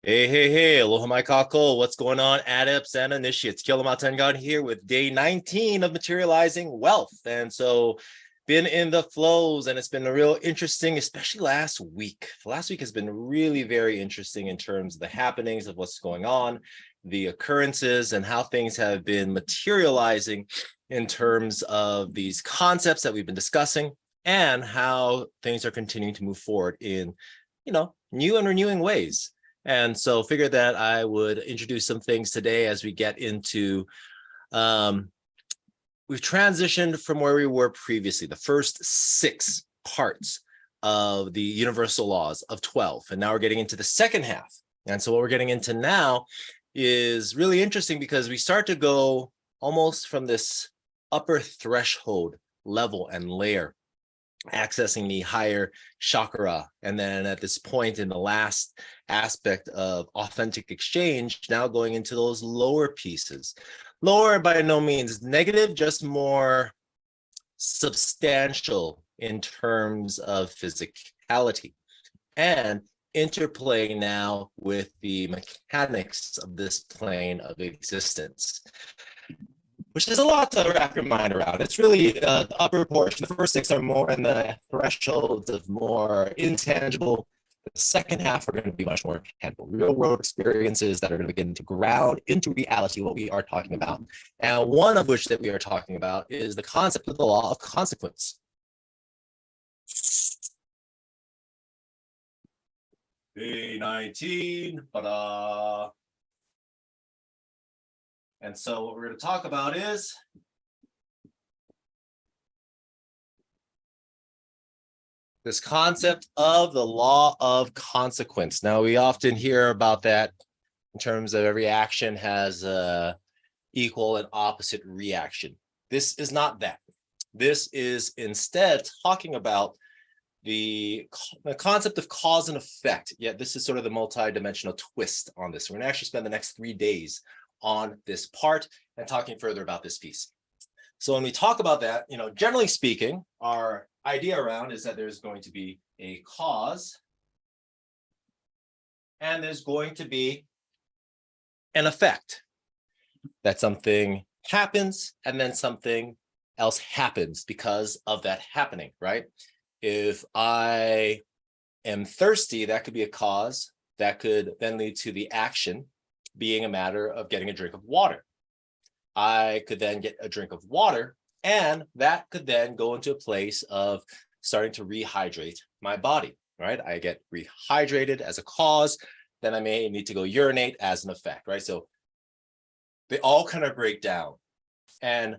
Hey, aloha my kako. What's going on, adepts and initiates? Kilamatengan here with day 19 of Materializing Wealth. And so been in the flows and it's been a real interesting, especially last week. Last week has been really very interesting in terms of the happenings of what's going on, the occurrences and how things have been materializing in terms of these concepts that we've been discussing and how things are continuing to move forward in, new and renewing ways. And so figured that I would introduce some things today as we get into, we've transitioned from where we were previously, the first 6 parts of the universal laws of 12. And now we're getting into the second half. And so what we're getting into now is really interesting because we start to go almost from this upper threshold level and layer, accessing the higher chakra. And then at this point in the last aspect of authentic exchange, now going into those lower pieces. Lower by no means negative, just more substantial in terms of physicality and interplay now with the mechanics of this plane of existence, which is a lot to wrap your mind around. It's really the upper portion. The first 6 are more in the thresholds of more intangible. The second half are going to be much more tangible, real world experiences that are going to begin to ground into reality what we are talking about. And one of which that we are talking about is the concept of the law of consequence. Day 19, ta-da. And so what we're going to talk about is this concept of the law of consequence. Now, we often hear about that in terms of every action has a equal and opposite reaction. This is not that. This is instead talking about the concept of cause and effect. Yet this is sort of the multi-dimensional twist on this. We're going to actually spend the next 3 days on this part and talking further about this piece. So when we talk about that, generally speaking, our idea around is that there's going to be a cause and there's going to be an effect. That something happens and then something else happens because of that happening, right? If I am thirsty, that could be a cause that could then lead to the action being a matter of getting a drink of water. I could then get a drink of water, and that could then go into a place of starting to rehydrate my body, right? I get rehydrated as a cause, then I may need to go urinate as an effect, right? So they all kind of break down. And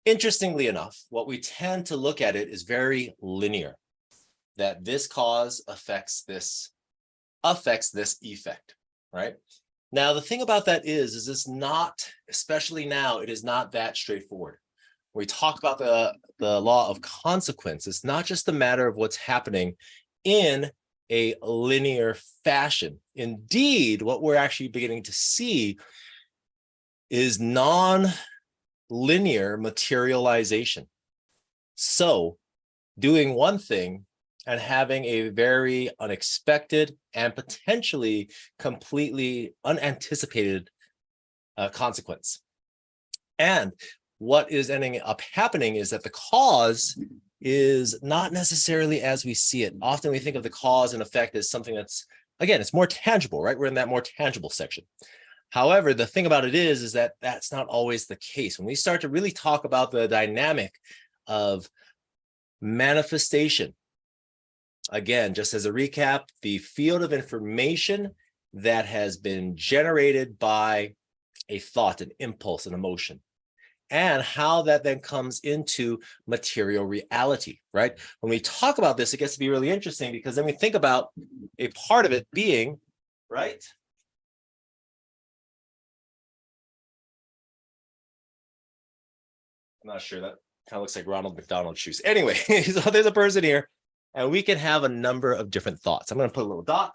interestingly enough, what we tend to look at it is very linear, that this cause affects this effect, right? Now, the thing about that is it's not, especially now, it is not that straightforward. When we talk about the law of consequence, it's not just a matter of what's happening in a linear fashion. Indeed, what we're actually beginning to see is non-linear materialization. So doing one thing and having a very unexpected and potentially completely unanticipated consequence. And what is ending up happening is that the cause is not necessarily as we see it. Often we think of the cause and effect as something that's, again, it's more tangible, right? We're in that more tangible section. However, the thing about it is that that's not always the case. When we start to really talk about the dynamic of manifestation, again, just as a recap, the field of information that has been generated by a thought, an impulse, an emotion, and how that then comes into material reality, right? When we talk about this, it gets to be really interesting because then we think about a part of it being, right? I'm not sure, that kind of looks like Ronald McDonald shoes. Anyway, so there's a person here. And we can have a number of different thoughts. I'm going to put a little dot.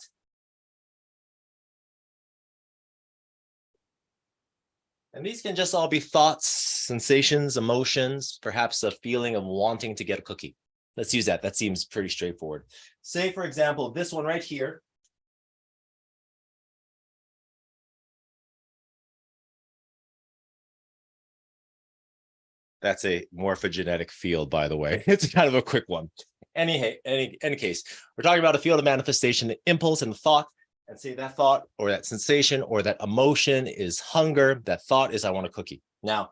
And these can just all be thoughts, sensations, emotions, perhaps a feeling of wanting to get a cookie. Let's use that. That seems pretty straightforward. Say, for example, this one right here That's a morphogenetic field, by the way. It's kind of a quick one. Any case, we're talking about a field of manifestation, impulse and thought, and say that thought or that sensation or that emotion is hunger. That thought is I want a cookie. Now,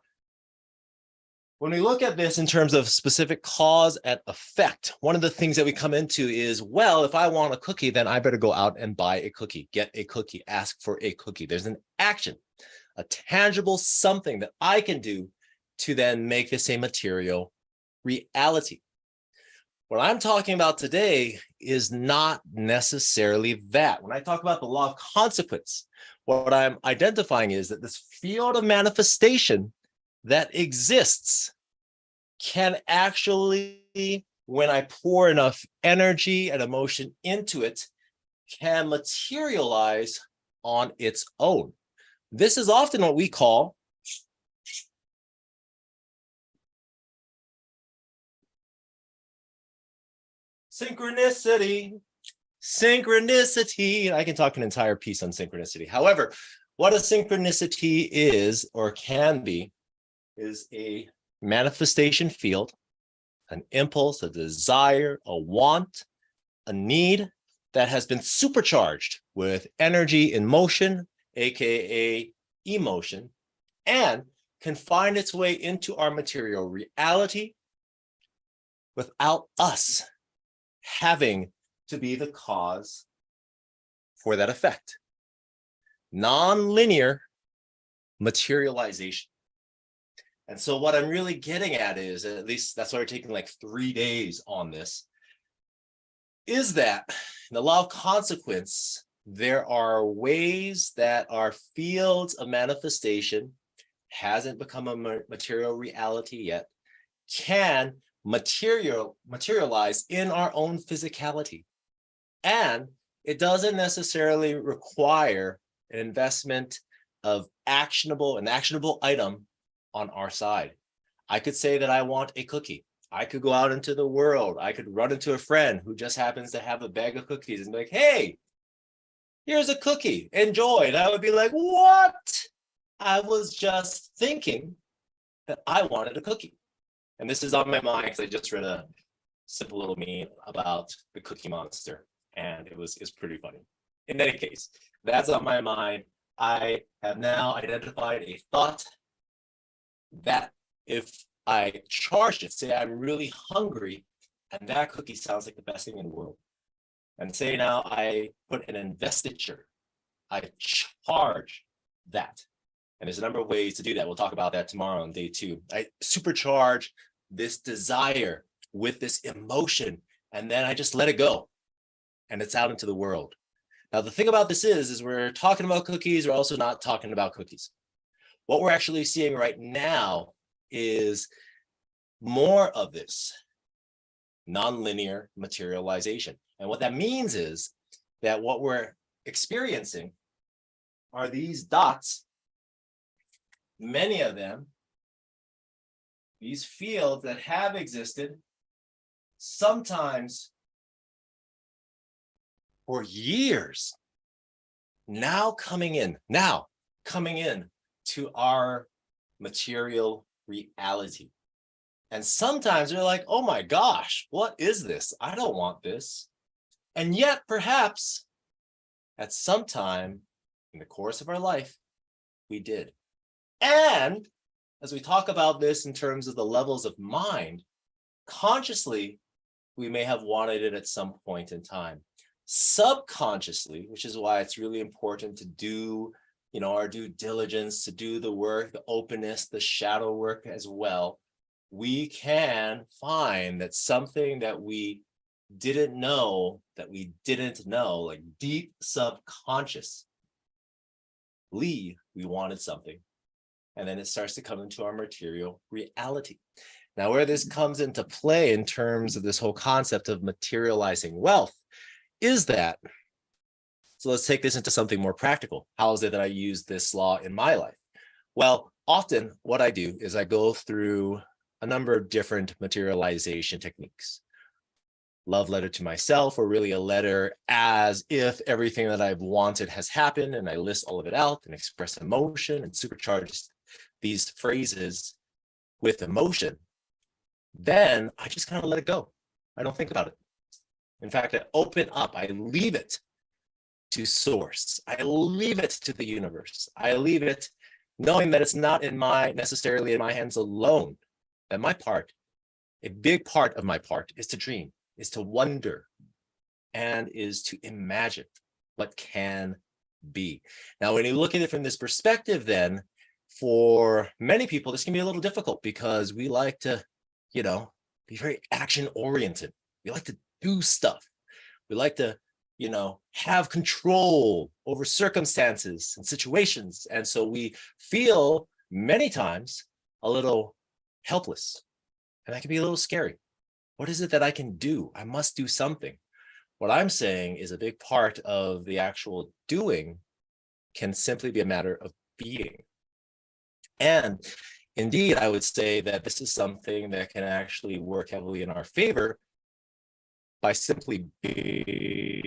when we look at this in terms of specific cause and effect, one of the things that we come into is, well, if I want a cookie, then I better go out and buy a cookie, get a cookie, ask for a cookie. There's an action, a tangible something that I can do to then make this a material reality. What I'm talking about today is not necessarily that. When I talk about the law of consequence, what I'm identifying is that this field of manifestation that exists can actually, when I pour enough energy and emotion into it, can materialize on its own. This is often what we call synchronicity. Synchronicity. I can talk an entire piece on synchronicity. However, what a synchronicity is or can be is a manifestation field, an impulse, a desire, a want, a need that has been supercharged with energy in motion, aka emotion, and can find its way into our material reality without us having to be the cause for that effect. Non-linear materialization. And so what I'm really getting at is, at least that's why we're taking like 3 days on this, is that in the law of consequence, there are ways that our fields of manifestation hasn't become a material reality yet, can materialize in our own physicality. And it doesn't necessarily require an investment of an actionable item on our side. I could say that I want a cookie. I could go out into the world. I could run into a friend who just happens to have a bag of cookies and be like, hey, here's a cookie, enjoy. And I would be like, what? I was just thinking that I wanted a cookie. And this is on my mind because I just read a simple little meme about the Cookie Monster, and it's pretty funny. In any case, that's on my mind. I have now identified a thought that if I charge it, say I'm really hungry, and that cookie sounds like the best thing in the world. And say now I put an investiture, I charge that. And there's a number of ways to do that. We'll talk about that tomorrow on day 2. I supercharge this desire with this emotion, and then I just let it go. And it's out into the world. Now, the thing about this is we're talking about cookies. We're also not talking about cookies. What we're actually seeing right now is more of this nonlinear materialization. And what that means is that what we're experiencing are these dots, many of them, these fields that have existed sometimes for years, now coming in to our material reality. And sometimes they're like, oh my gosh, what is this? I don't want this. And yet perhaps at some time in the course of our life, we did. And as we talk about this in terms of the levels of mind, consciously, we may have wanted it at some point in time. Subconsciously, which is why it's really important to do, our due diligence, to do the work, the openness, the shadow work as well, we can find that something that we didn't know, like deep subconsciously, we wanted something. And then it starts to come into our material reality. Now, where this comes into play in terms of this whole concept of materializing wealth is that, so let's take this into something more practical. How is it that I use this law in my life? Well, often what I do is I go through a number of different materialization techniques. Love letter to myself, or really a letter as if everything that I've wanted has happened, and I list all of it out and express emotion and supercharge these phrases with emotion, then I just kind of let it go. I don't think about it. In fact, I open up, I leave it to source. I leave it to the universe. I leave it knowing that it's not necessarily in my hands alone. That my part, a big part of my part, is to dream, is to wonder, and is to imagine what can be. Now, when you look at it from this perspective, then for many people, this can be a little difficult because we like to, be very action oriented. We like to do stuff. We like to, have control over circumstances and situations. And so we feel many times a little helpless. And that can be a little scary. What is it that I can do? I must do something. What I'm saying is a big part of the actual doing can simply be a matter of being. And indeed, I would say that this is something that can actually work heavily in our favor by simply being.